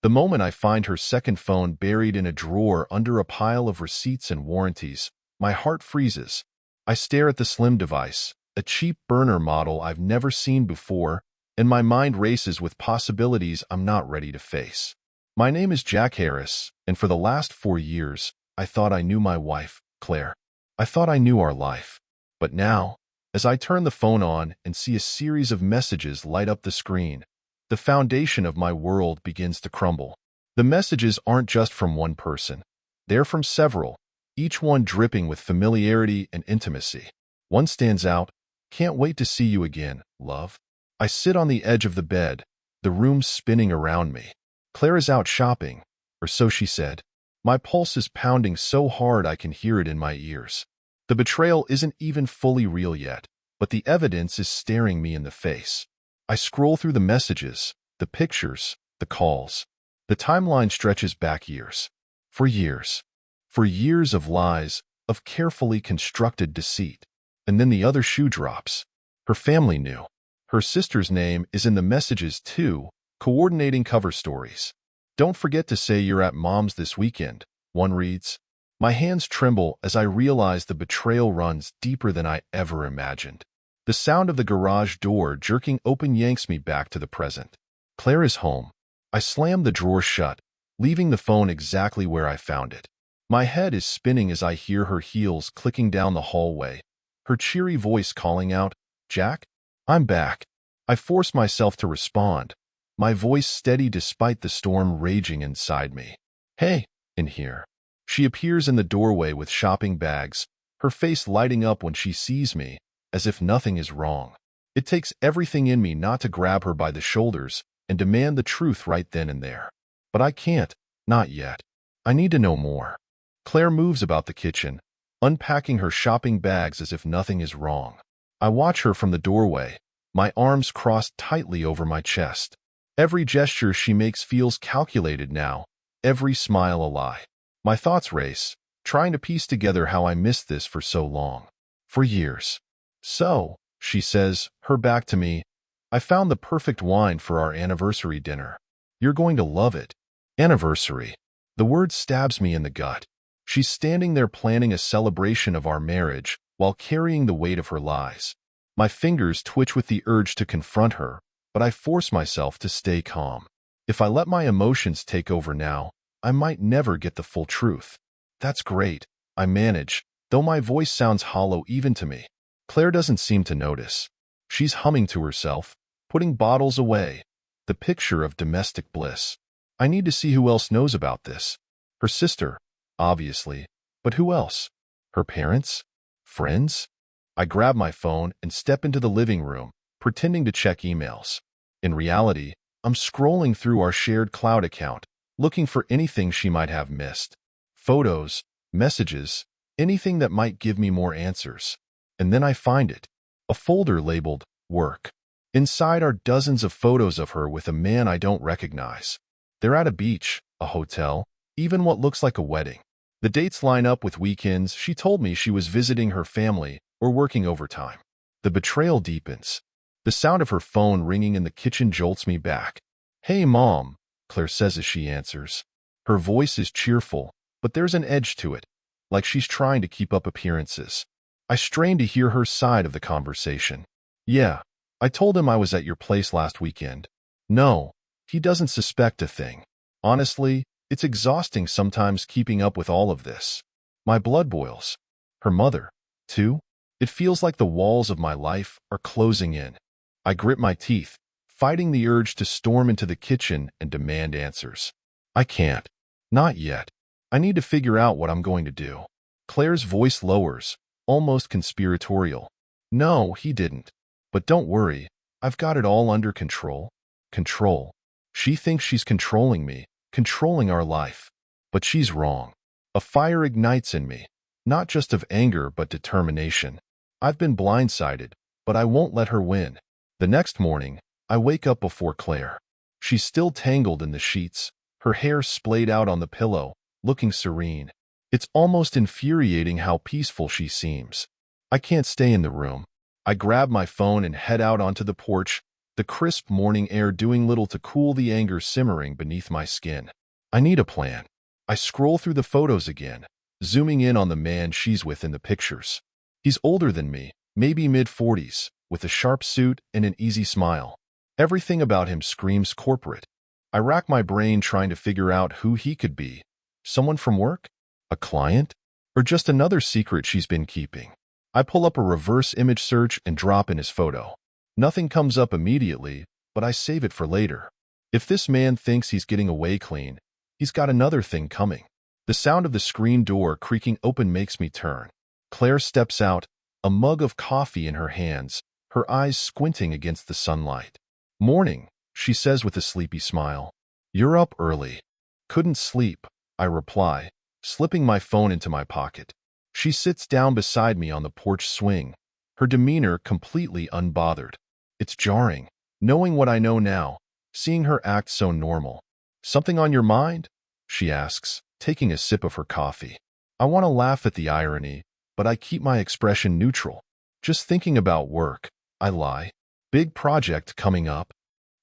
The moment I find her second phone buried in a drawer under a pile of receipts and warranties, my heart freezes. I stare at the slim device, a cheap burner model I've never seen before, and my mind races with possibilities I'm not ready to face. My name is Jack Harris, and for the last 4 years, I thought I knew my wife, Claire. I thought I knew our life. But now, as I turn the phone on and see a series of messages light up the screen, the foundation of my world begins to crumble. The messages aren't just from one person. They're from several, each one dripping with familiarity and intimacy. One stands out. "Can't wait to see you again, love." I sit on the edge of the bed, the room spinning around me. Claire is out shopping, or so she said. My pulse is pounding so hard I can hear it in my ears. The betrayal isn't even fully real yet, but the evidence is staring me in the face. I scroll through the messages, the pictures, the calls. The timeline stretches back years. For years. For years of lies, of carefully constructed deceit. And then the other shoe drops. Her family knew. Her sister's name is in the messages too, coordinating cover stories. "Don't forget to say you're at Mom's this weekend," one reads. My hands tremble as I realize the betrayal runs deeper than I ever imagined. The sound of the garage door jerking open yanks me back to the present. Claire is home. I slam the drawer shut, leaving the phone exactly where I found it. My head is spinning as I hear her heels clicking down the hallway, her cheery voice calling out, "Jack, I'm back." I force myself to respond, my voice steady despite the storm raging inside me. "Hey, in here." She appears in the doorway with shopping bags, her face lighting up when she sees me, as if nothing is wrong. It takes everything in me not to grab her by the shoulders and demand the truth right then and there. But I can't, not yet. I need to know more. Claire moves about the kitchen, unpacking her shopping bags as if nothing is wrong. I watch her from the doorway, my arms crossed tightly over my chest. Every gesture she makes feels calculated now, every smile a lie. My thoughts race, trying to piece together how I missed this for so long. For years. "So," she says, her back to me, "I found the perfect wine for our anniversary dinner. You're going to love it." Anniversary. The word stabs me in the gut. She's standing there planning a celebration of our marriage while carrying the weight of her lies. My fingers twitch with the urge to confront her, but I force myself to stay calm. If I let my emotions take over now, I might never get the full truth. "That's great," I manage, though my voice sounds hollow even to me. Claire doesn't seem to notice. She's humming to herself, putting bottles away, the picture of domestic bliss. I need to see who else knows about this. Her sister, obviously, but who else? Her parents? Friends? I grab my phone and step into the living room, pretending to check emails. In reality, I'm scrolling through our shared cloud account, looking for anything she might have missed. Photos, messages, anything that might give me more answers. And then I find it. A folder labeled Work. Inside are dozens of photos of her with a man I don't recognize. They're at a beach, a hotel, even what looks like a wedding. The dates line up with weekends she told me she was visiting her family or working overtime. The betrayal deepens. The sound of her phone ringing in the kitchen jolts me back. "Hey, Mom," Claire says as she answers. Her voice is cheerful, but there's an edge to it, like she's trying to keep up appearances. I strain to hear her side of the conversation. "Yeah, I told him I was at your place last weekend." "No, he doesn't suspect a thing." Honestly, it's exhausting sometimes keeping up with all of this. My blood boils. Her mother, too? It feels like the walls of my life are closing in. I grit my teeth, fighting the urge to storm into the kitchen and demand answers. I can't. Not yet. I need to figure out what I'm going to do. Claire's voice lowers, almost conspiratorial. "No, he didn't. But don't worry, I've got it all under control." Control. She thinks she's controlling me, controlling our life. But she's wrong. A fire ignites in me, not just of anger but determination. I've been blindsided, but I won't let her win. The next morning, I wake up before Claire. She's still tangled in the sheets, her hair splayed out on the pillow, looking serene. It's almost infuriating how peaceful she seems. I can't stay in the room. I grab my phone and head out onto the porch, the crisp morning air doing little to cool the anger simmering beneath my skin. I need a plan. I scroll through the photos again, zooming in on the man she's with in the pictures. He's older than me, maybe mid-40s, with a sharp suit and an easy smile. Everything about him screams corporate. I rack my brain trying to figure out who he could be. Someone from work? A client? Or just another secret she's been keeping? I pull up a reverse image search and drop in his photo. Nothing comes up immediately, but I save it for later. If this man thinks he's getting away clean, he's got another thing coming. The sound of the screen door creaking open makes me turn. Claire steps out, a mug of coffee in her hands, her eyes squinting against the sunlight. "Morning," she says with a sleepy smile. "You're up early." "Couldn't sleep," I reply, slipping my phone into my pocket. She sits down beside me on the porch swing, her demeanor completely unbothered. It's jarring, knowing what I know now, seeing her act so normal. "Something on your mind?" she asks, taking a sip of her coffee. I want to laugh at the irony, but I keep my expression neutral. "Just thinking about work," I lie. "Big project coming up?"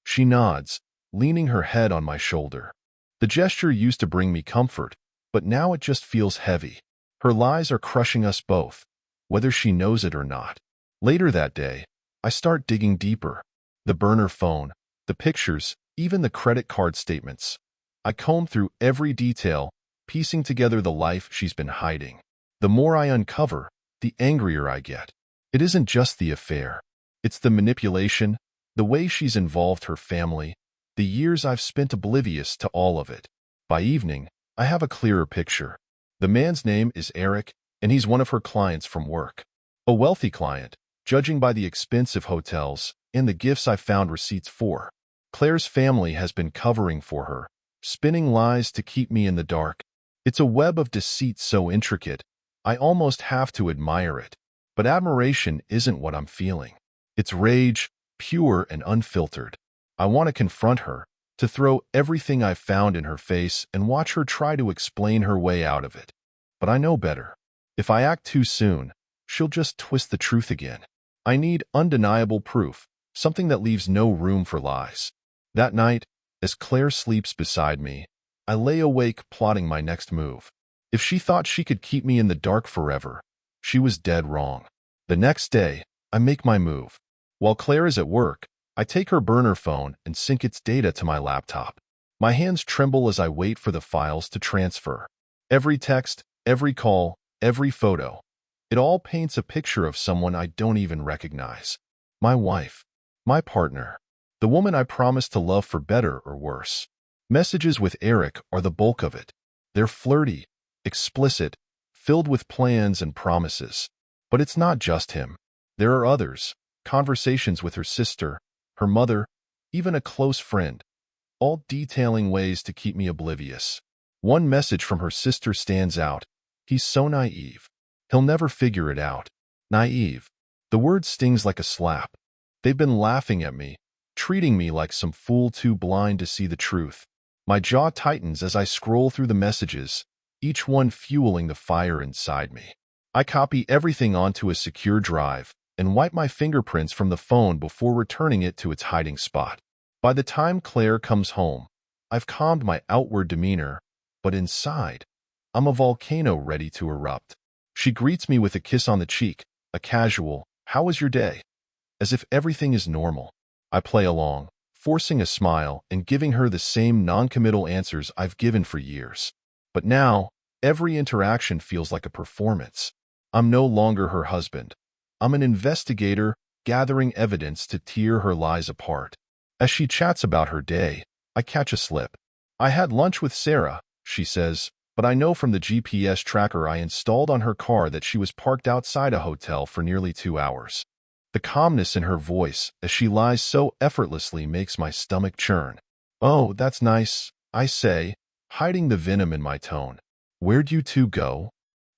She nods, leaning her head on my shoulder. The gesture used to bring me comfort, but now it just feels heavy. Her lies are crushing us both, whether she knows it or not. Later that day, I start digging deeper. The burner phone, the pictures, even the credit card statements. I comb through every detail, piecing together the life she's been hiding. The more I uncover, the angrier I get. It isn't just the affair. It's the manipulation, the way she's involved her family, the years I've spent oblivious to all of it. By evening, I have a clearer picture. The man's name is Eric, and he's one of her clients from work. A wealthy client, judging by the expensive hotels and the gifts I've found receipts for. Claire's family has been covering for her, spinning lies to keep me in the dark. It's a web of deceit so intricate, I almost have to admire it. But admiration isn't what I'm feeling. It's rage, pure and unfiltered. I want to confront her, to throw everything I've found in her face and watch her try to explain her way out of it. But I know better. If I act too soon, she'll just twist the truth again. I need undeniable proof, something that leaves no room for lies. That night, as Claire sleeps beside me, I lay awake plotting my next move. If she thought she could keep me in the dark forever, she was dead wrong. The next day, I make my move. While Claire is at work, I take her burner phone and sync its data to my laptop. My hands tremble as I wait for the files to transfer. Every text, every call, every photo. It all paints a picture of someone I don't even recognize. My wife. My partner. The woman I promised to love for better or worse. Messages with Eric are the bulk of it. They're flirty, explicit, filled with plans and promises. But it's not just him. There are others. Conversations with her sister, her mother, even a close friend, all detailing ways to keep me oblivious. One message from her sister stands out. "He's so naive. He'll never figure it out." Naive. The word stings like a slap. They've been laughing at me, treating me like some fool too blind to see the truth. My jaw tightens as I scroll through the messages, each one fueling the fire inside me. I copy everything onto a secure drive and wipe my fingerprints from the phone before returning it to its hiding spot. By the time Claire comes home, I've calmed my outward demeanor, but inside, I'm a volcano ready to erupt. She greets me with a kiss on the cheek, a casual, "How was your day?" as if everything is normal. I play along, forcing a smile and giving her the same non-committal answers I've given for years. But now, every interaction feels like a performance. I'm no longer her husband. I'm an investigator, gathering evidence to tear her lies apart. As she chats about her day, I catch a slip. "I had lunch with Sarah," she says, but I know from the GPS tracker I installed on her car that she was parked outside a hotel for nearly 2 hours. The calmness in her voice as she lies so effortlessly makes my stomach churn. "Oh, that's nice," I say, hiding the venom in my tone. "Where'd you two go?"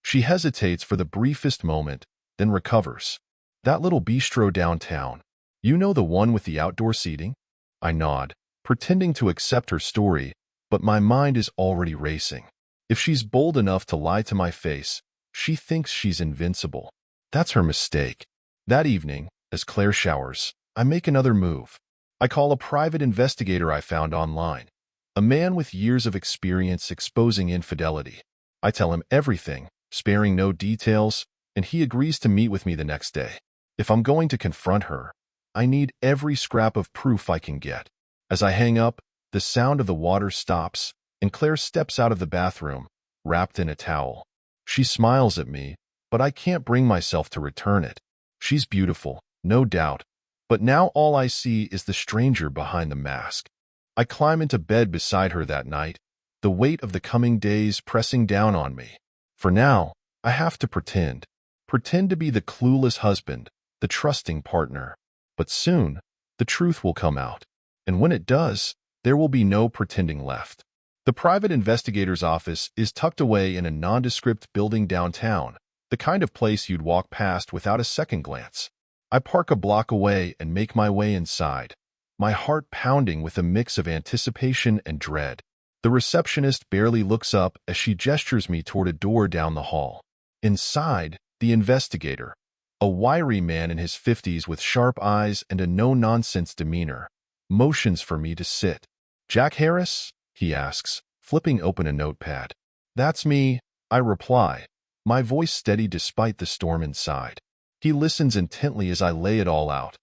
She hesitates for the briefest moment, then recovers. "That little bistro downtown. You know, the one with the outdoor seating?" I nod, pretending to accept her story, but my mind is already racing. If she's bold enough to lie to my face, she thinks she's invincible. That's her mistake. That evening, as Claire showers, I make another move. I call a private investigator I found online, a man with years of experience exposing infidelity. I tell him everything, sparing no details, and he agrees to meet with me the next day. If I'm going to confront her, I need every scrap of proof I can get. As I hang up, the sound of the water stops, and Claire steps out of the bathroom, wrapped in a towel. She smiles at me, but I can't bring myself to return it. She's beautiful, no doubt, but now all I see is the stranger behind the mask. I climb into bed beside her that night, the weight of the coming days pressing down on me. For now, I have to pretend to be the clueless husband, the trusting partner. But soon, the truth will come out. And when it does, there will be no pretending left. The private investigator's office is tucked away in a nondescript building downtown, the kind of place you'd walk past without a second glance. I park a block away and make my way inside, my heart pounding with a mix of anticipation and dread. The receptionist barely looks up as she gestures me toward a door down the hall. Inside, the investigator, a wiry man in his 50s with sharp eyes and a no-nonsense demeanor, motions for me to sit. "Jack Harris?" he asks, flipping open a notepad. "That's me," I reply, my voice steady despite the storm inside. He listens intently as I lay it all out.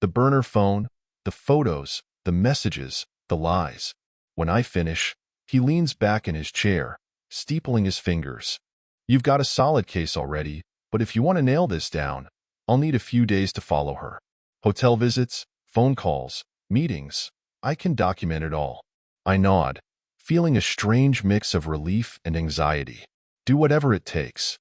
The burner phone, the photos, the messages, the lies. When I finish, he leans back in his chair, steepling his fingers. "You've got a solid case already, but if you want to nail this down, I'll need a few days to follow her. Hotel visits, phone calls, meetings. I can document it all." I nod, feeling a strange mix of relief and anxiety. Do whatever it takes.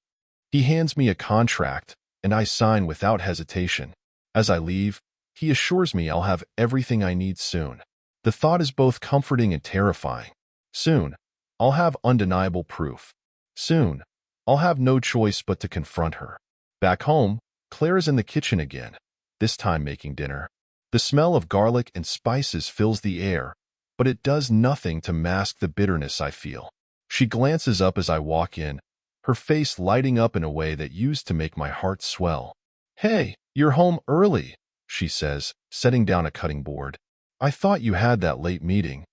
He hands me a contract, and I sign without hesitation. As I leave, he assures me I'll have everything I need soon. The thought is both comforting and terrifying. Soon, I'll have undeniable proof. Soon, I'll have no choice but to confront her. Back home, Claire is in the kitchen again, this time making dinner. The smell of garlic and spices fills the air, but it does nothing to mask the bitterness I feel. She glances up as I walk in, her face lighting up in a way that used to make my heart swell. "Hey, you're home early," she says, setting down a cutting board. "I thought you had that late meeting."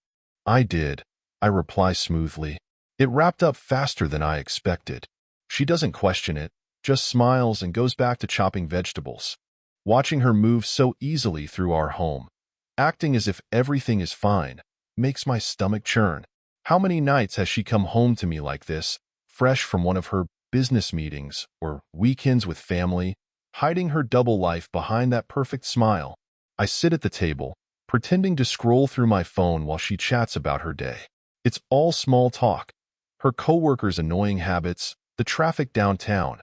"I did," I reply smoothly. "It wrapped up faster than I expected." She doesn't question it, just smiles and goes back to chopping vegetables. Watching her move so easily through our home, acting as if everything is fine, makes my stomach churn. How many nights has she come home to me like this, fresh from one of her business meetings or weekends with family, hiding her double life behind that perfect smile? I sit at the table, pretending to scroll through my phone while she chats about her day. It's all small talk. Her coworkers' annoying habits, the traffic downtown,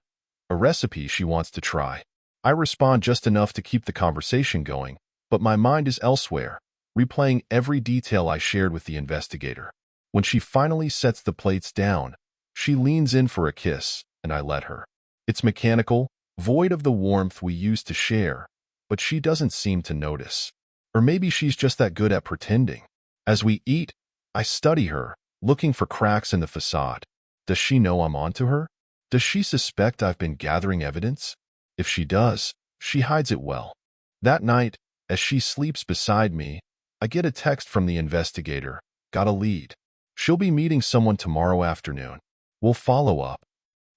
a recipe she wants to try. I respond just enough to keep the conversation going, but my mind is elsewhere, replaying every detail I shared with the investigator. When she finally sets the plates down, she leans in for a kiss, and I let her. It's mechanical, void of the warmth we used to share, but she doesn't seem to notice. Or maybe she's just that good at pretending. As we eat, I study her, looking for cracks in the facade. Does she know I'm onto her? Does she suspect I've been gathering evidence? If she does, she hides it well. That night, as she sleeps beside me, I get a text from the investigator. Got a lead. She'll be meeting someone tomorrow afternoon. We'll follow up.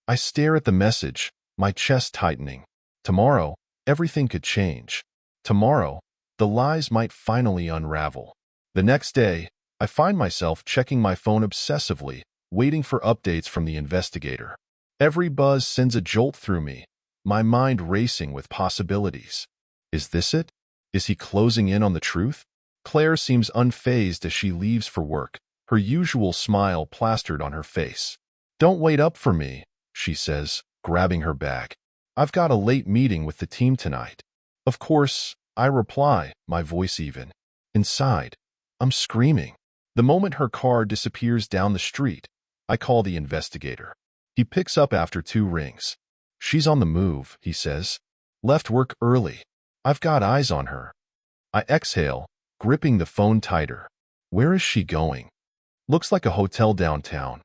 I stare at the message, my chest tightening. Tomorrow, everything could change. Tomorrow, the lies might finally unravel. The next day, I find myself checking my phone obsessively, waiting for updates from the investigator. Every buzz sends a jolt through me, my mind racing with possibilities. Is this it? Is he closing in on the truth? Claire seems unfazed as she leaves for work, her usual smile plastered on her face. "Don't wait up for me," she says, grabbing her bag. "I've got a late meeting with the team tonight." "Of course," I reply, my voice even. Inside, I'm screaming. The moment her car disappears down the street, I call the investigator. He picks up after 2 rings. "She's on the move," he says. "Left work early. I've got eyes on her." I exhale, gripping the phone tighter. Where is she going? Looks like a hotel downtown.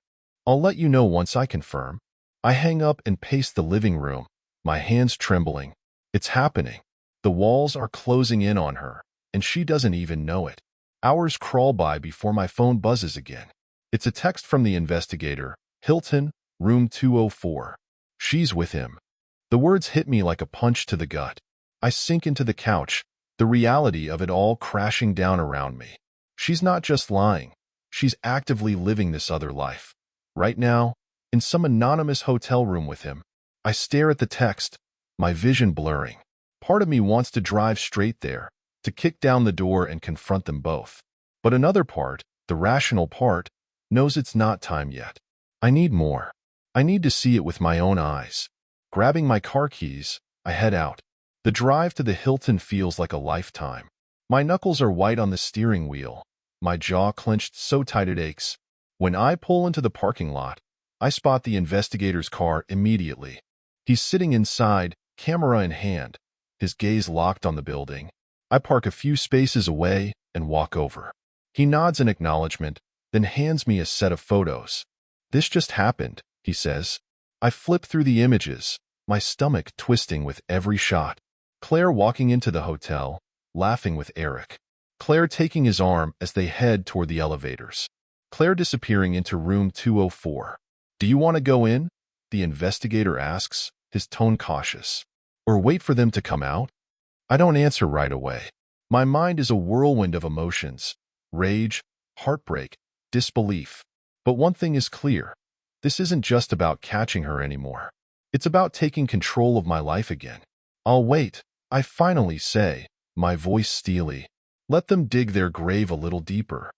I'll let you know once I confirm. I hang up and pace the living room, my hands trembling. It's happening. The walls are closing in on her. and she doesn't even know it. Hours crawl by before my phone buzzes again. It's a text from the investigator, Hilton, room 204. She's with him. The words hit me like a punch to the gut. I sink into the couch, the reality of it all crashing down around me. She's not just lying. She's actively living this other life. Right now, in some anonymous hotel room with him. I stare at the text, my vision blurring. Part of me wants to drive straight there, to kick down the door and confront them both. But another part, the rational part, knows it's not time yet. I need more. I need to see it with my own eyes. Grabbing my car keys, I head out. The drive to the Hilton feels like a lifetime. My knuckles are white on the steering wheel, my jaw clenched so tight it aches. When I pull into the parking lot, I spot the investigator's car immediately. He's sitting inside, camera in hand, his gaze locked on the building. I park a few spaces away and walk over. He nods in acknowledgement, then hands me a set of photos. "This just happened," he says. I flip through the images, my stomach twisting with every shot. Claire walking into the hotel, laughing with Eric. Claire taking his arm as they head toward the elevators. Claire disappearing into room 204. "Do you want to go in?" the investigator asks, his tone cautious. "Or wait for them to come out?" I don't answer right away. My mind is a whirlwind of emotions. Rage, heartbreak, disbelief. But one thing is clear. This isn't just about catching her anymore. It's about taking control of my life again. "I'll wait," I finally say, my voice steely. Let them dig their grave a little deeper.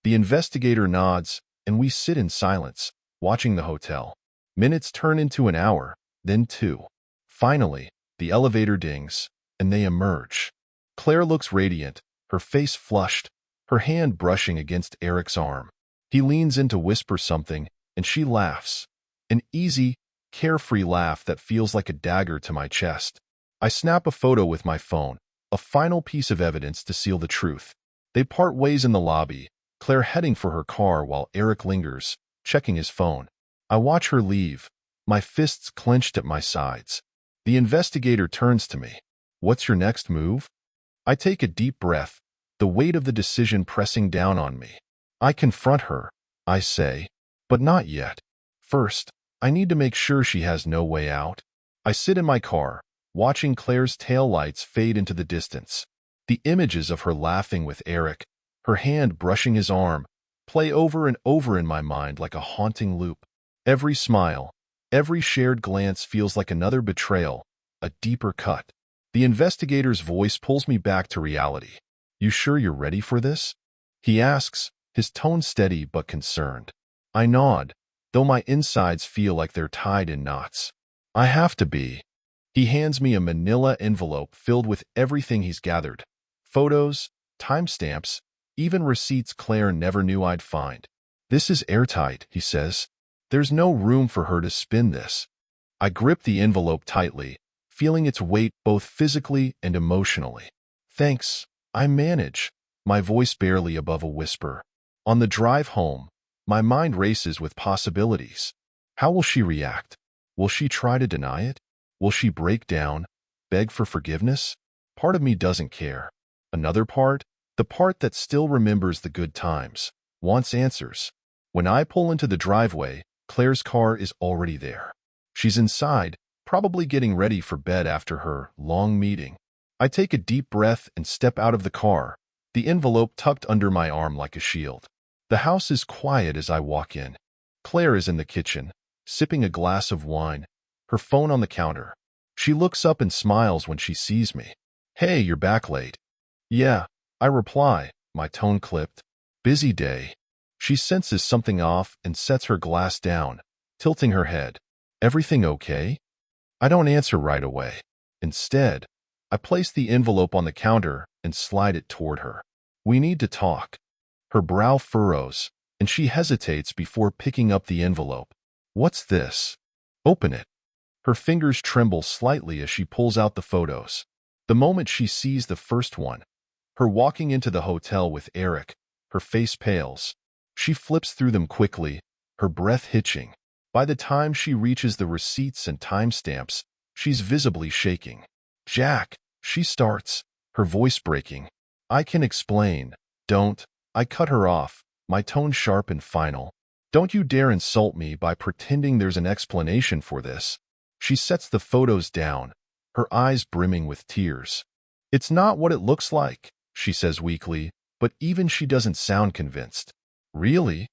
The investigator nods, and we sit in silence, watching the hotel. Minutes turn into an hour, then 2. Finally, the elevator dings, and they emerge. Claire looks radiant, her face flushed, her hand brushing against Eric's arm. He leans in to whisper something, and she laughs. An easy, carefree laugh that feels like a dagger to my chest. I snap a photo with my phone, a final piece of evidence to seal the truth. They part ways in the lobby, Claire heading for her car while Eric lingers, checking his phone. I watch her leave, my fists clenched at my sides. The investigator turns to me. "What's your next move?" I take a deep breath, the weight of the decision pressing down on me. I confront her, I say, but not yet. First, I need to make sure she has no way out. I sit in my car, watching Claire's taillights fade into the distance. The images of her laughing with Eric, her hand brushing his arm, play over and over in my mind like a haunting loop. Every smile, every shared glance feels like another betrayal, a deeper cut. The investigator's voice pulls me back to reality. "You sure you're ready for this?" he asks, his tone steady but concerned. I nod, though my insides feel like they're tied in knots. "I have to be." He hands me a manila envelope filled with everything he's gathered. Photos, timestamps, even receipts Claire never knew I'd find. "This is airtight," he says. "There's no room for her to spin this." I grip the envelope tightly, feeling its weight both physically and emotionally. "Thanks, I manage," my voice barely above a whisper. On the drive home, my mind races with possibilities. How will she react? Will she try to deny it? Will she break down, beg for forgiveness? Part of me doesn't care. Another part, the part that still remembers the good times, wants answers. When I pull into the driveway, Claire's car is already there. She's inside, probably getting ready for bed after her long meeting. I take a deep breath and step out of the car, the envelope tucked under my arm like a shield. The house is quiet as I walk in. Claire is in the kitchen, sipping a glass of wine, her phone on the counter. She looks up and smiles when she sees me. "Hey, you're back late." "Yeah," I reply, my tone clipped. "Busy day." She senses something off and sets her glass down, tilting her head. "Everything okay?" I don't answer right away. Instead, I place the envelope on the counter and slide it toward her. "We need to talk." Her brow furrows, and she hesitates before picking up the envelope. "What's this?" "Open it." Her fingers tremble slightly as she pulls out the photos. The moment she sees the first one, her walking into the hotel with Eric, her face pales. She flips through them quickly, her breath hitching. By the time she reaches the receipts and timestamps, she's visibly shaking. "Jack," she starts, her voice breaking. I can explain. Don't. I cut her off, my tone sharp and final. Don't you dare insult me by pretending there's an explanation for this. She sets the photos down, her eyes brimming with tears. It's not what it looks like, she says weakly, but even she doesn't sound convinced. Really?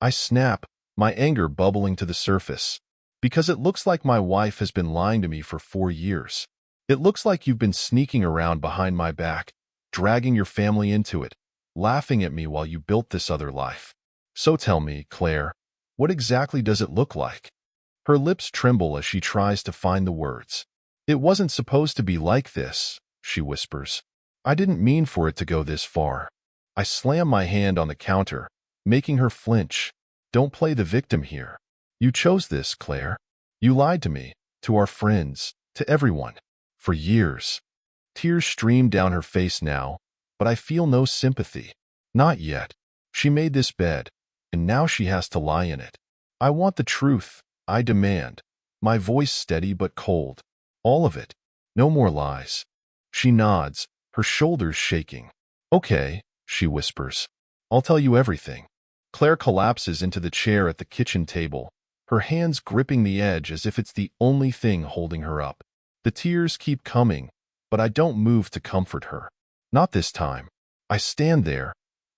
I snap, my anger bubbling to the surface. Because it looks like my wife has been lying to me for 4 years. It looks like you've been sneaking around behind my back, dragging your family into it, laughing at me while you built this other life. So tell me, Claire, what exactly does it look like? Her lips tremble as she tries to find the words. It wasn't supposed to be like this, she whispers. I didn't mean for it to go this far. I slam my hand on the counter, making her flinch. Don't play the victim here. You chose this, Claire. You lied to me, to our friends, to everyone. For years. Tears stream down her face now, but I feel no sympathy. Not yet. She made this bed, and now she has to lie in it. I want the truth, I demand. My voice steady but cold. All of it. No more lies. She nods, her shoulders shaking. Okay, she whispers. I'll tell you everything. Claire collapses into the chair at the kitchen table, her hands gripping the edge as if it's the only thing holding her up. The tears keep coming, but I don't move to comfort her. Not this time. I stand there,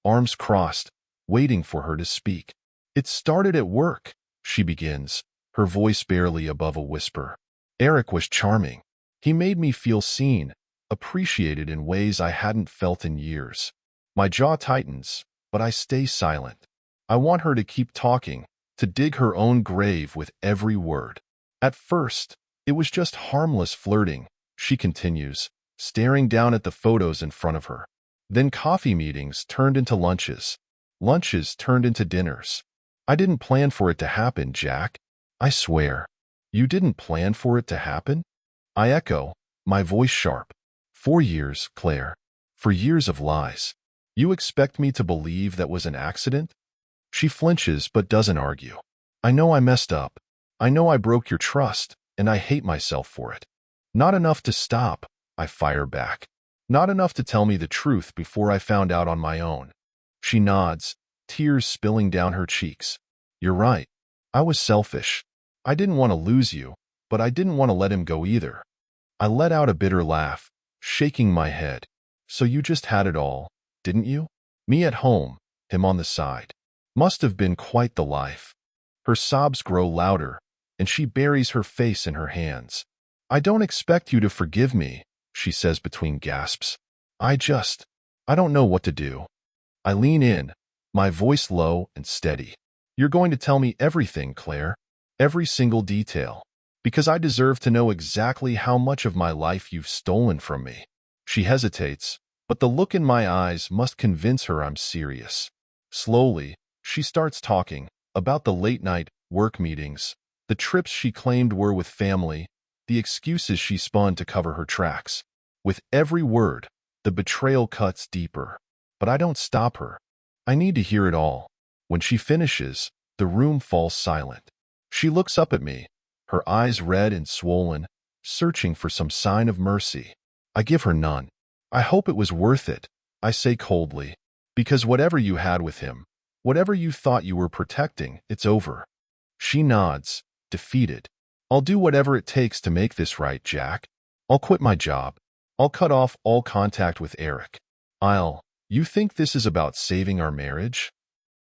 arms crossed, waiting for her to speak. It started at work, she begins, her voice barely above a whisper. Eric was charming. He made me feel seen, appreciated in ways I hadn't felt in years. My jaw tightens, but I stay silent. I want her to keep talking, to dig her own grave with every word. At first, it was just harmless flirting, she continues, staring down at the photos in front of her. Then coffee meetings turned into lunches. Lunches turned into dinners. I didn't plan for it to happen, Jack. I swear. You didn't plan for it to happen? I echo, my voice sharp. 4 years, Claire. For years of lies. You expect me to believe that was an accident? She flinches but doesn't argue. I know I messed up. I know I broke your trust, and I hate myself for it. Not enough to stop, I fire back. Not enough to tell me the truth before I found out on my own. She nods, tears spilling down her cheeks. You're right. I was selfish. I didn't want to lose you, but I didn't want to let him go either. I let out a bitter laugh, shaking my head. So you just had it all, didn't you? Me at home, him on the side. Must have been quite the life. Her sobs grow louder, and she buries her face in her hands. I don't expect you to forgive me, she says between gasps. I don't know what to do. I lean in, my voice low and steady. You're going to tell me everything, Claire. Every single detail. Because I deserve to know exactly how much of my life you've stolen from me. She hesitates, but the look in my eyes must convince her I'm serious. Slowly, she starts talking about the late-night work meetings, the trips she claimed were with family, the excuses she spun to cover her tracks. With every word, the betrayal cuts deeper. But I don't stop her. I need to hear it all. When she finishes, the room falls silent. She looks up at me, her eyes red and swollen, searching for some sign of mercy. I give her none. I hope it was worth it, I say coldly. Because whatever you had with him, whatever you thought you were protecting, it's over. She nods, defeated. I'll do whatever it takes to make this right, Jack. I'll quit my job. I'll cut off all contact with Eric. You think this is about saving our marriage?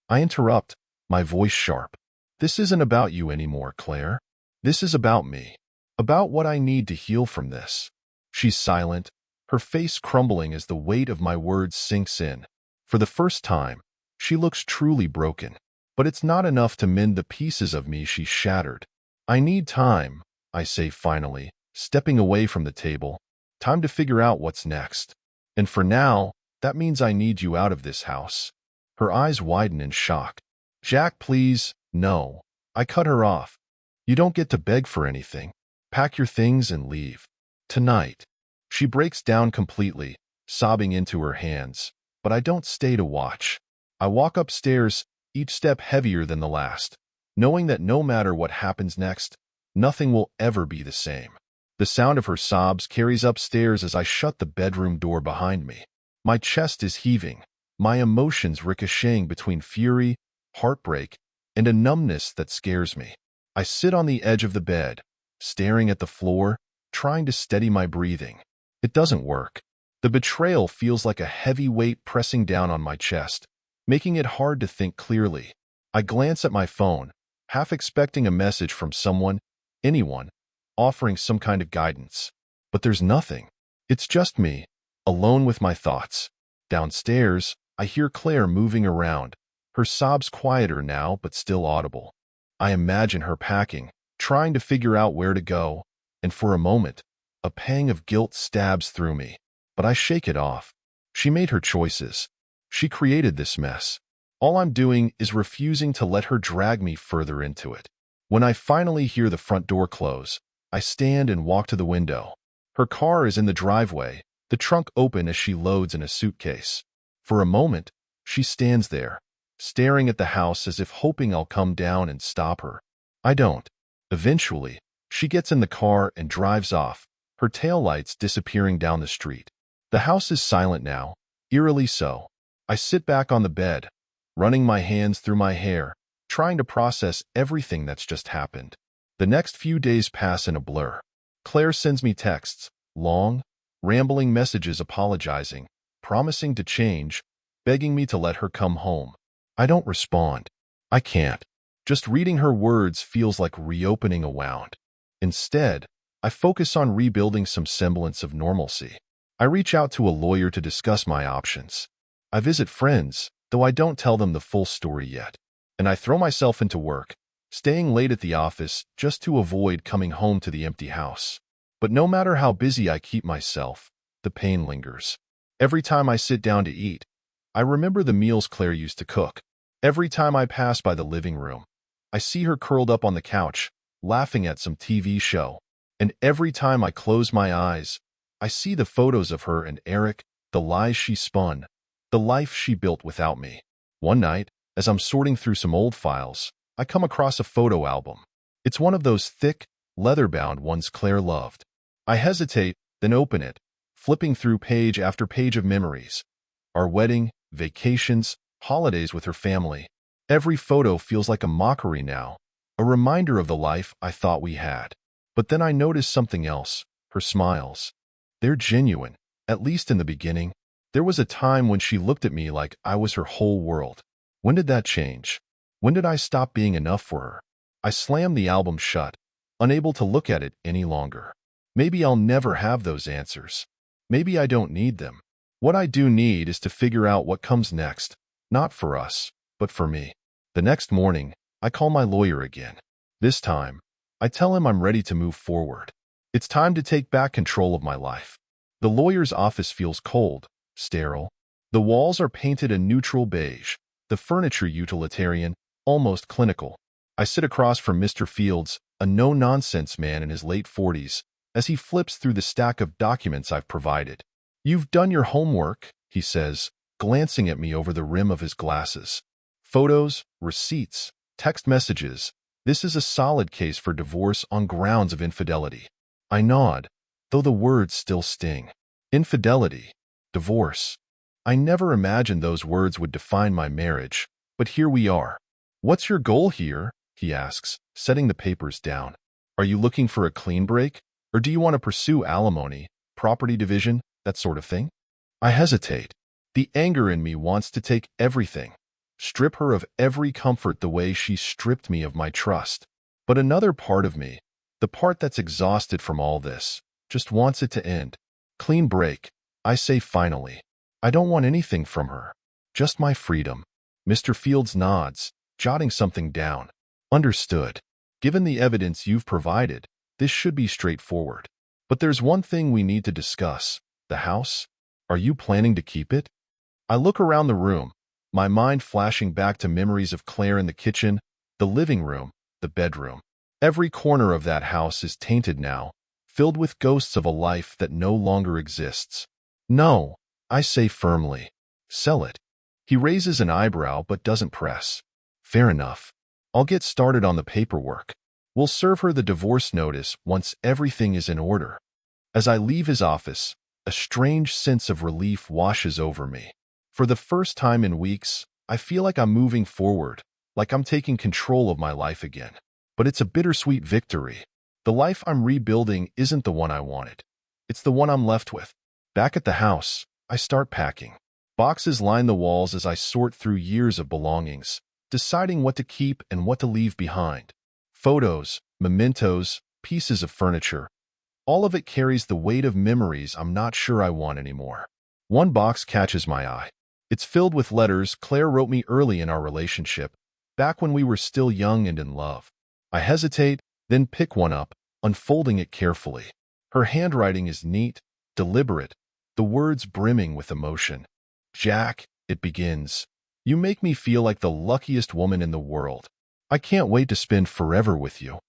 I interrupt, my voice sharp. This isn't about you anymore, Claire. This is about me. About what I need to heal from this. She's silent, her face crumbling as the weight of my words sinks in. For the first time, she looks truly broken. But it's not enough to mend the pieces of me she's shattered. I need time, I say finally, stepping away from the table. Time to figure out what's next. And for now, that means I need you out of this house. Her eyes widen in shock. Jack, please, no. I cut her off. You don't get to beg for anything. Pack your things and leave. Tonight. She breaks down completely, sobbing into her hands. But I don't stay to watch. I walk upstairs, each step heavier than the last, knowing that no matter what happens next, nothing will ever be the same. The sound of her sobs carries upstairs as I shut the bedroom door behind me. My chest is heaving, my emotions ricocheting between fury, heartbreak, and a numbness that scares me. I sit on the edge of the bed, staring at the floor, trying to steady my breathing. It doesn't work. The betrayal feels like a heavy weight pressing down on my chest, making it hard to think clearly. I glance at my phone, half expecting a message from someone, anyone, offering some kind of guidance. But there's nothing. It's just me, alone with my thoughts. Downstairs, I hear Claire moving around, her sobs quieter now but still audible. I imagine her packing, trying to figure out where to go, and for a moment, a pang of guilt stabs through me. But I shake it off. She made her choices. She created this mess. All I'm doing is refusing to let her drag me further into it. When I finally hear the front door close, I stand and walk to the window. Her car is in the driveway, the trunk open as she loads in a suitcase. For a moment, she stands there, staring at the house as if hoping I'll come down and stop her. I don't. Eventually, she gets in the car and drives off, her taillights disappearing down the street. The house is silent now, eerily so. I sit back on the bed, running my hands through my hair, trying to process everything that's just happened. The next few days pass in a blur. Claire sends me texts, long, rambling messages apologizing, promising to change, begging me to let her come home. I don't respond. I can't. Just reading her words feels like reopening a wound. Instead, I focus on rebuilding some semblance of normalcy. I reach out to a lawyer to discuss my options. I visit friends, though I don't tell them the full story yet. And I throw myself into work, staying late at the office just to avoid coming home to the empty house. But no matter how busy I keep myself, the pain lingers. Every time I sit down to eat, I remember the meals Claire used to cook. Every time I pass by the living room, I see her curled up on the couch, laughing at some TV show. And every time I close my eyes, I see the photos of her and Eric, the lies she spun, the life she built without me. One night, as I'm sorting through some old files, I come across a photo album. It's one of those thick, leather-bound ones Claire loved. I hesitate, then open it, flipping through page after page of memories. Our wedding, vacations, holidays with her family. Every photo feels like a mockery now, a reminder of the life I thought we had. But then I notice something else, her smiles. They're genuine, at least in the beginning. There was a time when she looked at me like I was her whole world. When did that change? When did I stop being enough for her? I slammed the album shut, unable to look at it any longer. Maybe I'll never have those answers. Maybe I don't need them. What I do need is to figure out what comes next, not for us, but for me. The next morning, I call my lawyer again. This time, I tell him I'm ready to move forward. It's time to take back control of my life. The lawyer's office feels cold, sterile. The walls are painted a neutral beige, the furniture utilitarian, almost clinical. I sit across from Mr. Fields, a no-nonsense man in his late 40s, as he flips through the stack of documents I've provided. "You've done your homework," he says, glancing at me over the rim of his glasses. "Photos, receipts, text messages. This is a solid case for divorce on grounds of infidelity." I nod, though the words still sting. Infidelity, divorce. I never imagined those words would define my marriage, but here we are. "What's your goal here?" he asks, setting the papers down. "Are you looking for a clean break, or do you want to pursue alimony, property division, that sort of thing?" I hesitate. The anger in me wants to take everything, strip her of every comfort the way she stripped me of my trust. But another part of me, the part that's exhausted from all this, just wants it to end. Clean break, I say finally. I don't want anything from her, just my freedom. Mr. Fields nods, jotting something down. "Understood. Given the evidence you've provided, this should be straightforward. But there's one thing we need to discuss. The house? Are you planning to keep it?" I look around the room, my mind flashing back to memories of Claire in the kitchen, the living room, the bedroom. Every corner of that house is tainted now, filled with ghosts of a life that no longer exists. "No," I say firmly. "Sell it." He raises an eyebrow but doesn't press. "Fair enough. I'll get started on the paperwork. We'll serve her the divorce notice once everything is in order." As I leave his office, A strange sense of relief washes over me. For the first time in weeks, I feel like I'm moving forward, like I'm taking control of my life again. But it's a bittersweet victory. The life I'm rebuilding isn't the one I wanted. It's the one I'm left with. Back at the house, I start packing. Boxes line the walls as I sort through years of belongings, deciding what to keep and what to leave behind. Photos, mementos, pieces of furniture. All of it carries the weight of memories I'm not sure I want anymore. One box catches my eye. It's filled with letters Claire wrote me early in our relationship, back when we were still young and in love. I hesitate, then pick one up, unfolding it carefully. Her handwriting is neat, deliberate, the words brimming with emotion. "Jack," it begins, "you make me feel like the luckiest woman in the world. I can't wait to spend forever with you."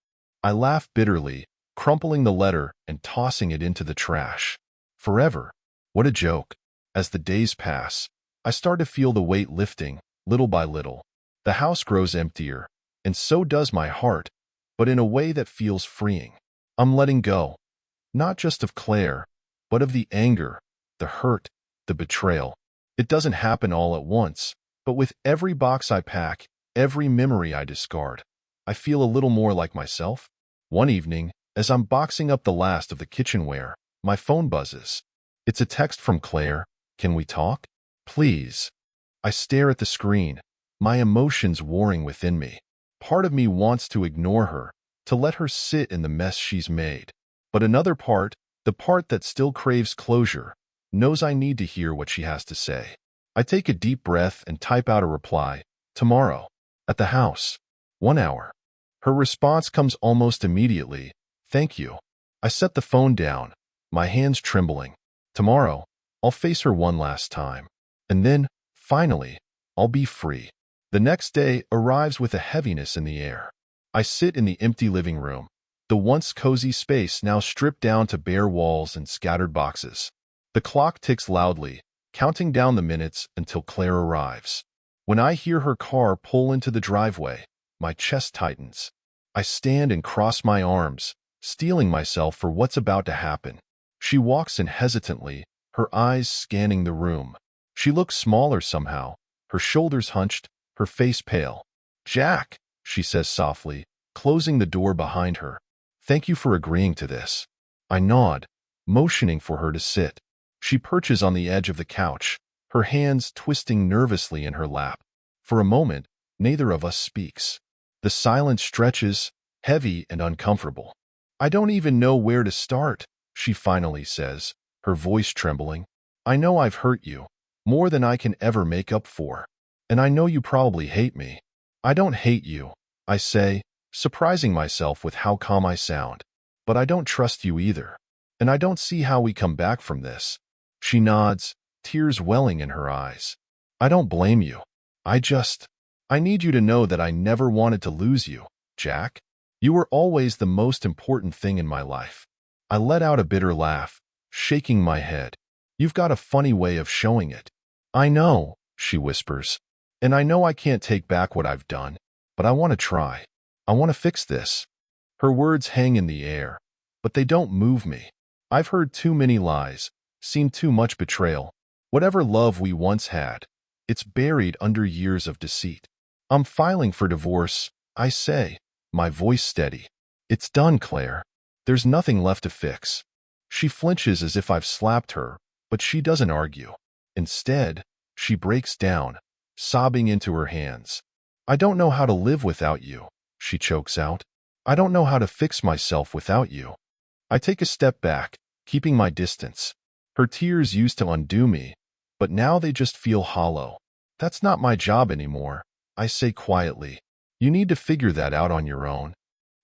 I laugh bitterly, crumpling the letter and tossing it into the trash. Forever? What a joke. As the days pass, I start to feel the weight lifting, little by little. The house grows emptier, and so does my heart, but in a way that feels freeing. I'm letting go, not just of Claire, but of the anger, the hurt, the betrayal. It doesn't happen all at once, but with every box I pack, every memory I discard, I feel a little more like myself. One evening, as I'm boxing up the last of the kitchenware, my phone buzzes. It's a text from Claire. "Can we talk? Please." I stare at the screen, my emotions warring within me. Part of me wants to ignore her, to let her sit in the mess she's made. But another part, the part that still craves closure, knows I need to hear what she has to say. I take a deep breath and type out a reply. "Tomorrow. At the house. 1 hour." Her response comes almost immediately. "Thank you." I set the phone down, my hands trembling. Tomorrow, I'll face her one last time. And then, finally, I'll be free. The next day arrives with a heaviness in the air. I sit in the empty living room, the once cozy space now stripped down to bare walls and scattered boxes. The clock ticks loudly, counting down the minutes until Claire arrives. When I hear her car pull into the driveway, my chest tightens. I stand and cross my arms, steeling myself for what's about to happen. She walks in hesitantly, her eyes scanning the room. She looks smaller somehow, her shoulders hunched, her face pale. "Jack," she says softly, closing the door behind her. "Thank you for agreeing to this." I nod, motioning for her to sit. She perches on the edge of the couch, her hands twisting nervously in her lap. For a moment, neither of us speaks. The silence stretches, heavy and uncomfortable. "I don't even know where to start," she finally says, her voice trembling. "I know I've hurt you, more than I can ever make up for. And I know you probably hate me." "I don't hate you," I say, surprising myself with how calm I sound. "But I don't trust you either. And I don't see how we come back from this." She nods, tears welling in her eyes. "I don't blame you. I need you to know that I never wanted to lose you, Jack. You were always the most important thing in my life." I let out a bitter laugh, shaking my head. "You've got a funny way of showing it." "I know," she whispers. "And I know I can't take back what I've done, but I want to try. I want to fix this." Her words hang in the air, but they don't move me. I've heard too many lies, seen too much betrayal. Whatever love we once had, it's buried under years of deceit. "I'm filing for divorce," I say, my voice steady. "It's done, Claire. There's nothing left to fix." She flinches as if I've slapped her, but she doesn't argue. Instead, she breaks down, sobbing into her hands. "I don't know how to live without you," she chokes out. "I don't know how to fix myself without you." I take a step back, keeping my distance. Her tears used to undo me, but now they just feel hollow. "That's not my job anymore," I say quietly. "You need to figure that out on your own."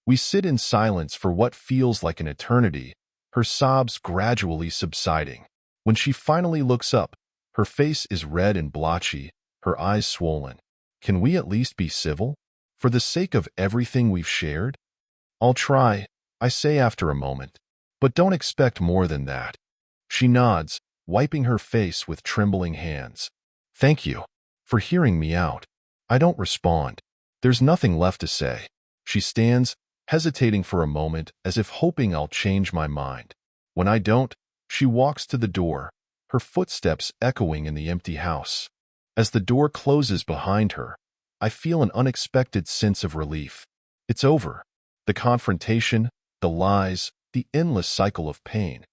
We sit in silence for what feels like an eternity, her sobs gradually subsiding. When she finally looks up, her face is red and blotchy, her eyes swollen. "Can we at least be civil? For the sake of everything we've shared?" "I'll try," I say after a moment. "But don't expect more than that." She nods, wiping her face with trembling hands. "Thank you for hearing me out." I don't respond. There's nothing left to say. She stands, hesitating for a moment as if hoping I'll change my mind. When I don't, She walks to the door, her footsteps echoing in the empty house. As the door closes behind her, I feel an unexpected sense of relief. It's over. The confrontation, the lies, the endless cycle of pain.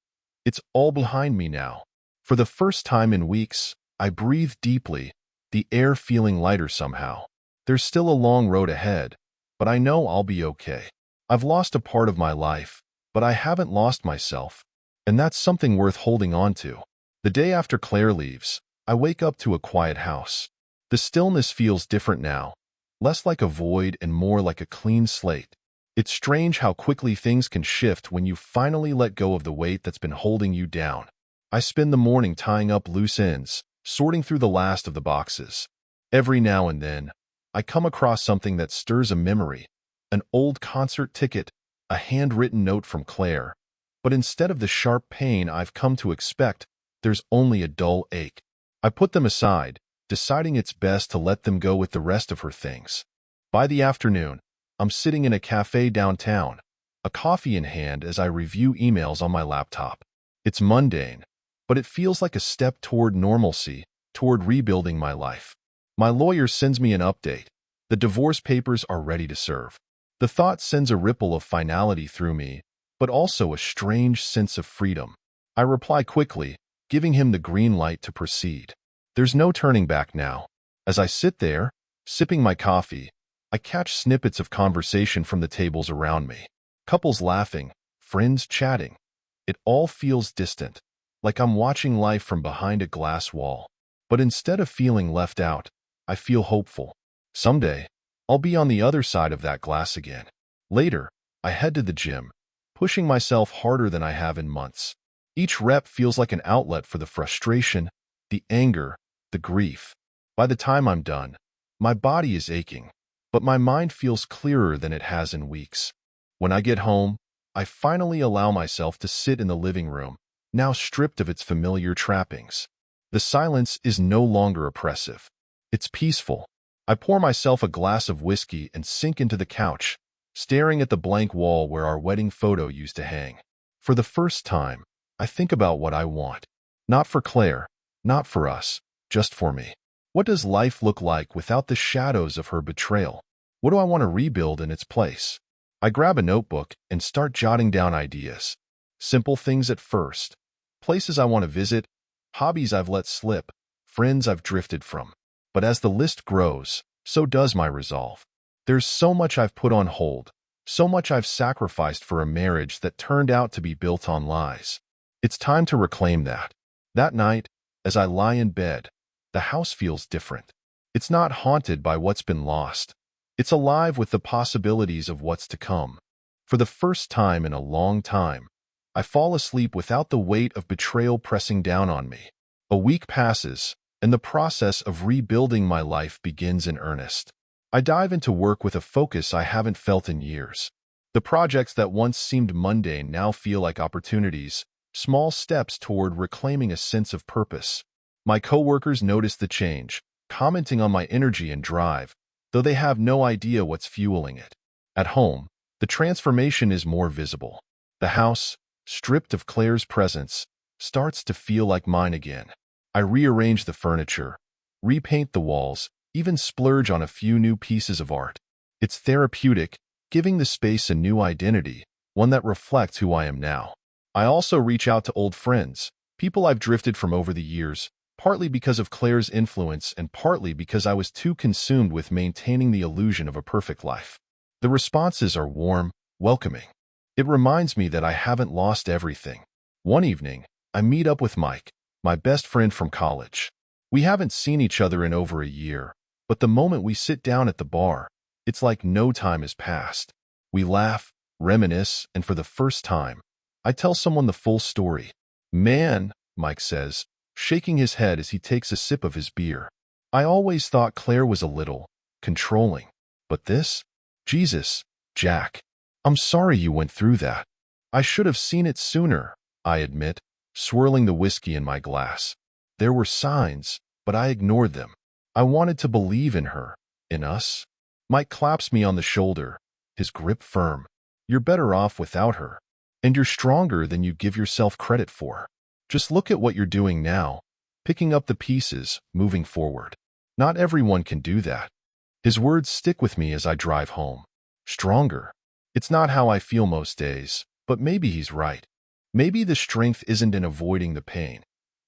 It's all behind me now. For the first time in weeks, I breathe deeply, the air feeling lighter somehow. There's still a long road ahead, but I know I'll be okay. I've lost a part of my life, but I haven't lost myself, and that's something worth holding on to. The day after Claire leaves, I wake up to a quiet house. The stillness feels different now, less like a void and more like a clean slate. It's strange how quickly things can shift when you finally let go of the weight that's been holding you down. I spend the morning tying up loose ends, sorting through the last of the boxes. Every now and then, I come across something that stirs a memory, an old concert ticket, a handwritten note from Claire. But instead of the sharp pain I've come to expect, there's only a dull ache. I put them aside, deciding it's best to let them go with the rest of her things. By the afternoon, I'm sitting in a cafe downtown, a coffee in hand as I review emails on my laptop. It's mundane, but it feels like a step toward normalcy, toward rebuilding my life. My lawyer sends me an update. The divorce papers are ready to serve. The thought sends a ripple of finality through me, but also a strange sense of freedom. I reply quickly, giving him the green light to proceed. There's no turning back now. As I sit there, sipping my coffee, I catch snippets of conversation from the tables around me. Couples laughing, friends chatting. It all feels distant, like I'm watching life from behind a glass wall. But instead of feeling left out, I feel hopeful. Someday, I'll be on the other side of that glass again. Later, I head to the gym, pushing myself harder than I have in months. Each rep feels like an outlet for the frustration, the anger, the grief. By the time I'm done, my body is aching, but my mind feels clearer than it has in weeks. When I get home, I finally allow myself to sit in the living room, now stripped of its familiar trappings. The silence is no longer oppressive. It's peaceful. I pour myself a glass of whiskey and sink into the couch, staring at the blank wall where our wedding photo used to hang. For the first time, I think about what I want. Not for Claire, not for us, just for me. What does life look like without the shadows of her betrayal? What do I want to rebuild in its place? I grab a notebook and start jotting down ideas. Simple things at first. Places I want to visit, hobbies I've let slip, friends I've drifted from. But as the list grows, so does my resolve. There's so much I've put on hold, so much I've sacrificed for a marriage that turned out to be built on lies. It's time to reclaim that. That night, as I lie in bed, the house feels different. It's not haunted by what's been lost. It's alive with the possibilities of what's to come. For the first time in a long time, I fall asleep without the weight of betrayal pressing down on me. A week passes, and the process of rebuilding my life begins in earnest. I dive into work with a focus I haven't felt in years. The projects that once seemed mundane now feel like opportunities, small steps toward reclaiming a sense of purpose. My coworkers notice the change, commenting on my energy and drive, though they have no idea what's fueling it. At home, the transformation is more visible. The house, stripped of Claire's presence, starts to feel like mine again. I rearrange the furniture, repaint the walls, even splurge on a few new pieces of art. It's therapeutic, giving the space a new identity, one that reflects who I am now. I also reach out to old friends, people I've drifted from over the years, partly because of Claire's influence and partly because I was too consumed with maintaining the illusion of a perfect life. The responses are warm, welcoming. It reminds me that I haven't lost everything. One evening, I meet up with Mike, my best friend from college. We haven't seen each other in over a year, but the moment we sit down at the bar, it's like no time has passed. We laugh, reminisce, and for the first time, I tell someone the full story. "Man," Mike says, shaking his head as he takes a sip of his beer. "I always thought Claire was a little controlling. But this? Jesus, Jack. I'm sorry you went through that. I should have seen it sooner," I admit, swirling the whiskey in my glass. There were signs, but I ignored them. I wanted to believe in her, in us. Mike claps me on the shoulder, his grip firm. "You're better off without her. And you're stronger than you give yourself credit for." Just look at what you're doing now, picking up the pieces, moving forward. Not everyone can do that. His words stick with me as I drive home. Stronger. It's not how I feel most days, but maybe he's right. Maybe the strength isn't in avoiding the pain.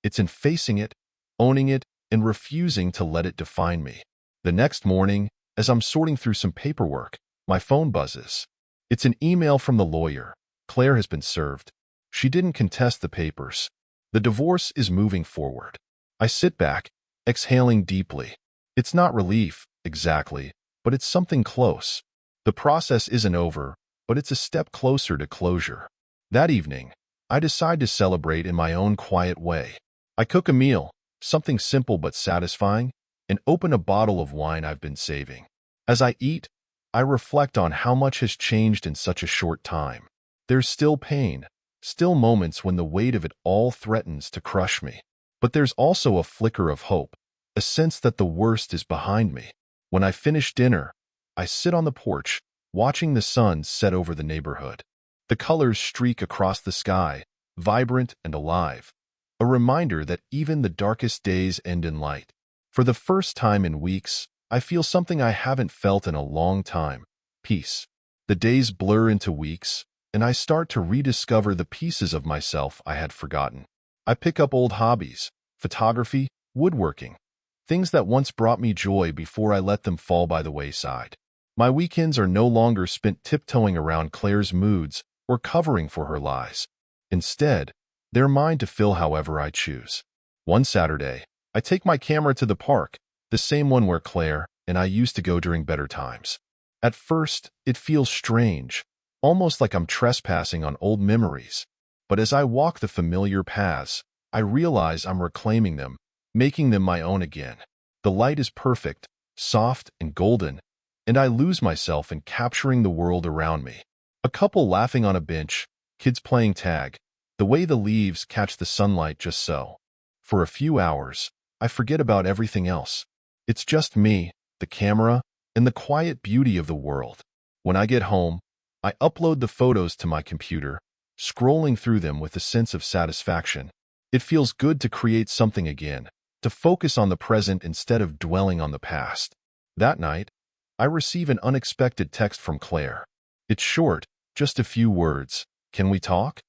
It's in facing it, owning it, and refusing to let it define me. The next morning, as I'm sorting through some paperwork, my phone buzzes. It's an email from the lawyer. Claire has been served. She didn't contest the papers. The divorce is moving forward. I sit back, exhaling deeply. It's not relief, exactly, but it's something close. The process isn't over, but it's a step closer to closure. That evening, I decide to celebrate in my own quiet way. I cook a meal, something simple but satisfying, and open a bottle of wine I've been saving. As I eat, I reflect on how much has changed in such a short time. There's still pain, still moments when the weight of it all threatens to crush me. But there's also a flicker of hope, a sense that the worst is behind me. When I finish dinner, I sit on the porch, watching the sun set over the neighborhood. The colors streak across the sky, vibrant and alive, a reminder that even the darkest days end in light. For the first time in weeks, I feel something I haven't felt in a long time: peace. The days blur into weeks, and I start to rediscover the pieces of myself I had forgotten. I pick up old hobbies, photography, woodworking, things that once brought me joy before I let them fall by the wayside. My weekends are no longer spent tiptoeing around Claire's moods or covering for her lies. Instead, they're mine to fill however I choose. One Saturday, I take my camera to the park, the same one where Claire and I used to go during better times. At first, it feels strange, almost like I'm trespassing on old memories. But as I walk the familiar paths, I realize I'm reclaiming them, making them my own again. The light is perfect, soft and golden, and I lose myself in capturing the world around me. A couple laughing on a bench, kids playing tag, the way the leaves catch the sunlight just so. For a few hours, I forget about everything else. It's just me, the camera, and the quiet beauty of the world. When I get home, I upload the photos to my computer, scrolling through them with a sense of satisfaction. It feels good to create something again, to focus on the present instead of dwelling on the past. That night, I receive an unexpected text from Claire. It's short, just a few words. "Can we talk?"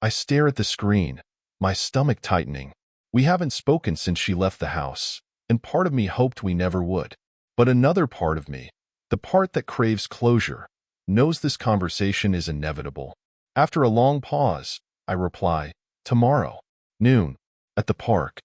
I stare at the screen, my stomach tightening. We haven't spoken since she left the house, and part of me hoped we never would. But another part of me, the part that craves closure, knows this conversation is inevitable. After a long pause, I reply, "Tomorrow, noon, at the park."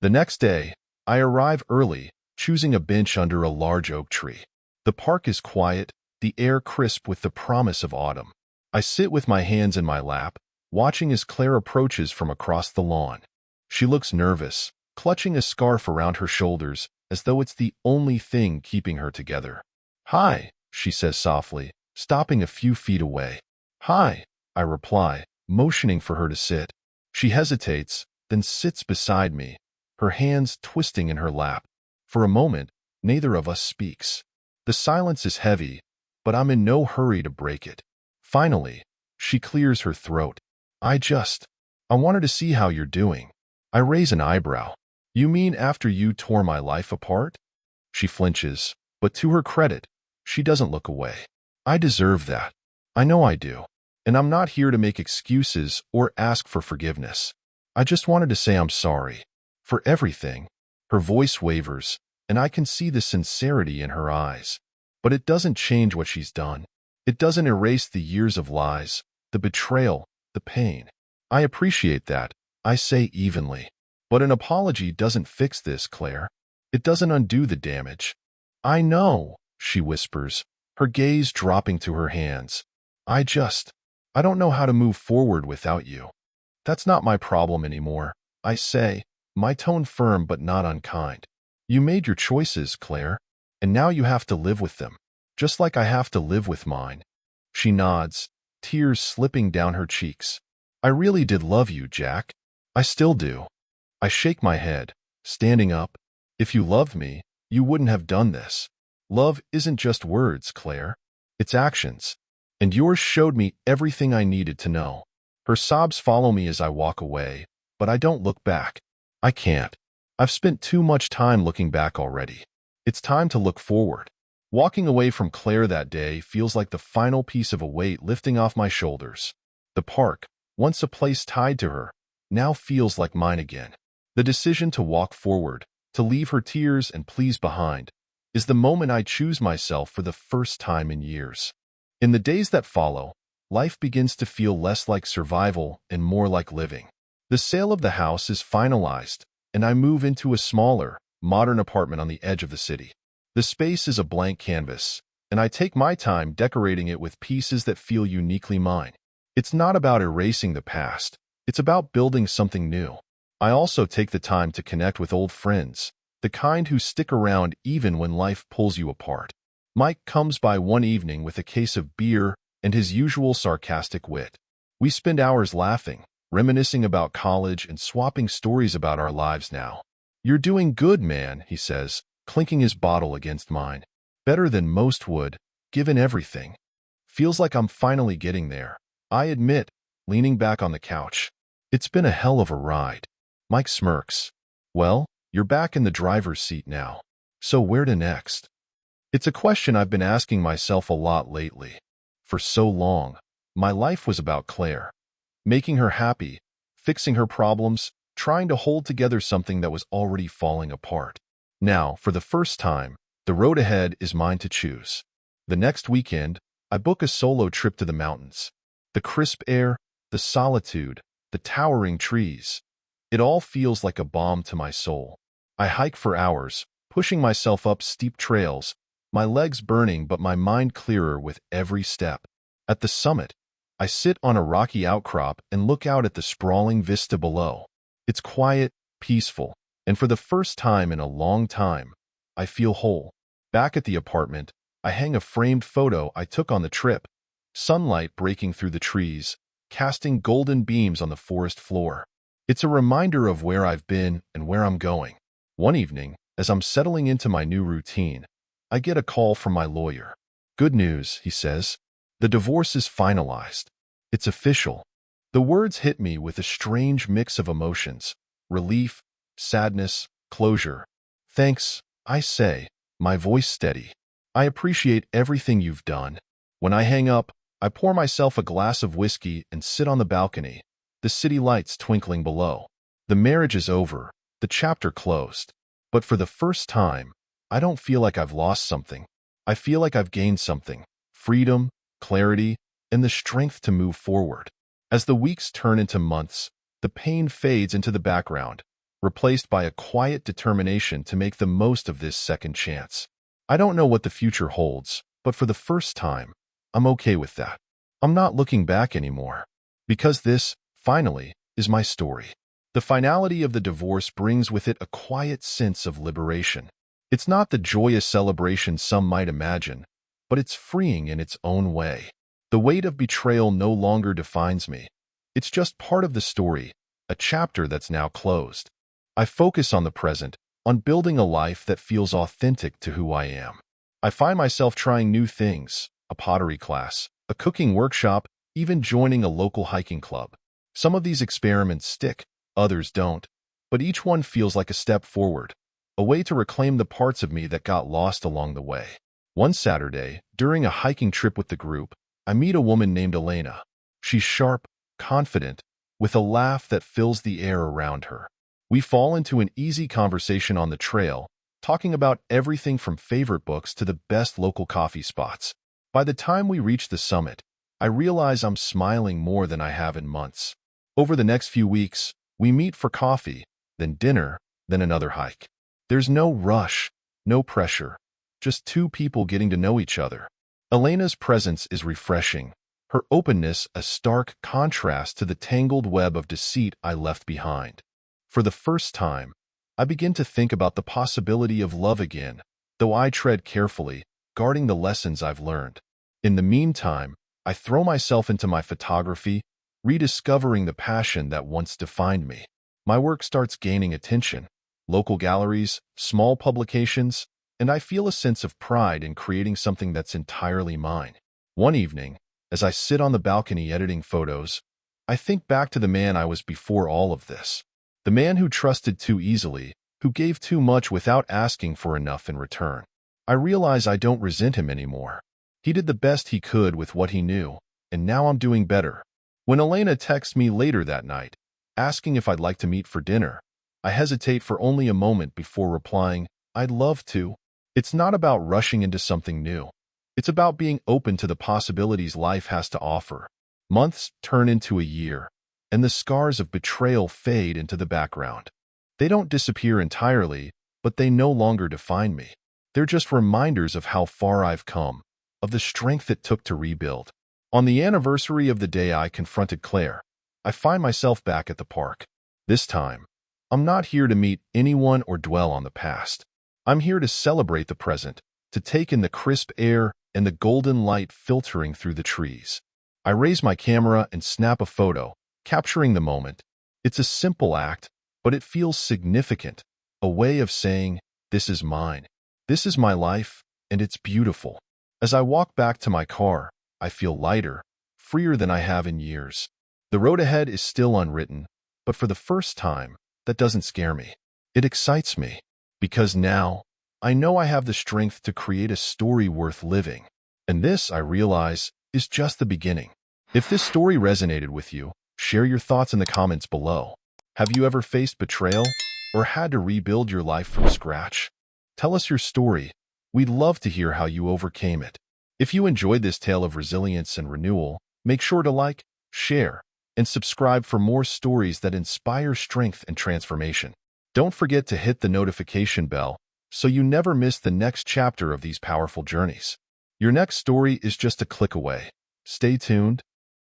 The next day, I arrive early, choosing a bench under a large oak tree. The park is quiet, the air crisp with the promise of autumn. I sit with my hands in my lap, watching as Claire approaches from across the lawn. She looks nervous, clutching a scarf around her shoulders as though it's the only thing keeping her together. "Hi," she says softly, stopping a few feet away. "Hi," I reply, motioning for her to sit. She hesitates, then sits beside me, her hands twisting in her lap. For a moment, neither of us speaks. The silence is heavy, but I'm in no hurry to break it. Finally, she clears her throat. I wanted to see how you're doing." I raise an eyebrow. "You mean after you tore my life apart?" She flinches, but to her credit, she doesn't look away. "I deserve that. I know I do. And I'm not here to make excuses or ask for forgiveness. I just wanted to say I'm sorry. For everything." Her voice wavers, and I can see the sincerity in her eyes. But it doesn't change what she's done. It doesn't erase the years of lies, the betrayal, the pain. "I appreciate that," I say evenly. "But an apology doesn't fix this, Claire. It doesn't undo the damage." "I know," she whispers, her gaze dropping to her hands. I don't know how to move forward without you." "That's not my problem anymore," I say, my tone firm but not unkind. "You made your choices, Claire, and now you have to live with them, just like I have to live with mine." She nods, tears slipping down her cheeks. "I really did love you, Jack. I still do." I shake my head, standing up. "If you loved me, you wouldn't have done this. Love isn't just words, Claire. It's actions. And yours showed me everything I needed to know." Her sobs follow me as I walk away, but I don't look back. I can't. I've spent too much time looking back already. It's time to look forward. Walking away from Claire that day feels like the final piece of a weight lifting off my shoulders. The park, once a place tied to her, now feels like mine again. The decision to walk forward, to leave her tears and pleas behind, is the moment I choose myself for the first time in years. In the days that follow, life begins to feel less like survival and more like living. The sale of the house is finalized, and I move into a smaller, modern apartment on the edge of the city. The space is a blank canvas, and I take my time decorating it with pieces that feel uniquely mine. It's not about erasing the past, it's about building something new. I also take the time to connect with old friends, the kind who stick around even when life pulls you apart. Mike comes by one evening with a case of beer and his usual sarcastic wit. We spend hours laughing, reminiscing about college and swapping stories about our lives now. "You're doing good, man," he says, clinking his bottle against mine. "Better than most would, given everything." "Feels like I'm finally getting there," I admit, leaning back on the couch. "It's been a hell of a ride." Mike smirks. "Well, you're back in the driver's seat now. So where to next?" It's a question I've been asking myself a lot lately. For so long, my life was about Claire. Making her happy, fixing her problems, trying to hold together something that was already falling apart. Now, for the first time, the road ahead is mine to choose. The next weekend, I book a solo trip to the mountains. The crisp air, the solitude, the towering trees. It all feels like a balm to my soul. I hike for hours, pushing myself up steep trails, my legs burning but my mind clearer with every step. At the summit, I sit on a rocky outcrop and look out at the sprawling vista below. It's quiet, peaceful, and for the first time in a long time, I feel whole. Back at the apartment, I hang a framed photo I took on the trip, sunlight breaking through the trees, casting golden beams on the forest floor. It's a reminder of where I've been and where I'm going. One evening, as I'm settling into my new routine, I get a call from my lawyer. "Good news," he says. "The divorce is finalized. It's official." The words hit me with a strange mix of emotions: relief, sadness, closure. "Thanks," I say, my voice steady. "I appreciate everything you've done." When I hang up, I pour myself a glass of whiskey and sit on the balcony, the city lights twinkling below. The marriage is over, the chapter closed. But for the first time, I don't feel like I've lost something. I feel like I've gained something: freedom, clarity, and the strength to move forward. As the weeks turn into months, the pain fades into the background, replaced by a quiet determination to make the most of this second chance. I don't know what the future holds, but for the first time, I'm okay with that. I'm not looking back anymore. Because this, finally, is my story. The finality of the divorce brings with it a quiet sense of liberation. It's not the joyous celebration some might imagine, but it's freeing in its own way. The weight of betrayal no longer defines me. It's just part of the story, a chapter that's now closed. I focus on the present, on building a life that feels authentic to who I am. I find myself trying new things: a pottery class, a cooking workshop, even joining a local hiking club. Some of these experiments stick, others don't, but each one feels like a step forward, a way to reclaim the parts of me that got lost along the way. One Saturday, during a hiking trip with the group, I meet a woman named Elena. She's sharp, confident, with a laugh that fills the air around her. We fall into an easy conversation on the trail, talking about everything from favorite books to the best local coffee spots. By the time we reach the summit, I realize I'm smiling more than I have in months. Over the next few weeks, we meet for coffee, then dinner, then another hike. There's no rush, no pressure, just two people getting to know each other. Elena's presence is refreshing, her openness a stark contrast to the tangled web of deceit I left behind. For the first time, I begin to think about the possibility of love again, though I tread carefully, guarding the lessons I've learned. In the meantime, I throw myself into my photography, rediscovering the passion that once defined me. My work starts gaining attention: local galleries, small publications, and I feel a sense of pride in creating something that's entirely mine. One evening, as I sit on the balcony editing photos, I think back to the man I was before all of this. The man who trusted too easily, who gave too much without asking for enough in return. I realize I don't resent him anymore. He did the best he could with what he knew, and now I'm doing better. When Elena texts me later that night, asking if I'd like to meet for dinner, I hesitate for only a moment before replying, I'd love to. It's not about rushing into something new. It's about being open to the possibilities life has to offer. Months turn into a year, and the scars of betrayal fade into the background. They don't disappear entirely, but they no longer define me. They're just reminders of how far I've come, of the strength it took to rebuild. On the anniversary of the day I confronted Claire, I find myself back at the park. This time, I'm not here to meet anyone or dwell on the past. I'm here to celebrate the present, to take in the crisp air and the golden light filtering through the trees. I raise my camera and snap a photo, capturing the moment. It's a simple act, but it feels significant, a way of saying, this is mine. This is my life, and it's beautiful. As I walk back to my car, I feel lighter, freer than I have in years. The road ahead is still unwritten, but for the first time, that doesn't scare me. It excites me, because now, I know I have the strength to create a story worth living. And this, I realize, is just the beginning. If this story resonated with you, share your thoughts in the comments below. Have you ever faced betrayal or had to rebuild your life from scratch? Tell us your story. We'd love to hear how you overcame it. If you enjoyed this tale of resilience and renewal, make sure to like, share, and subscribe for more stories that inspire strength and transformation. Don't forget to hit the notification bell so you never miss the next chapter of these powerful journeys. Your next story is just a click away. Stay tuned,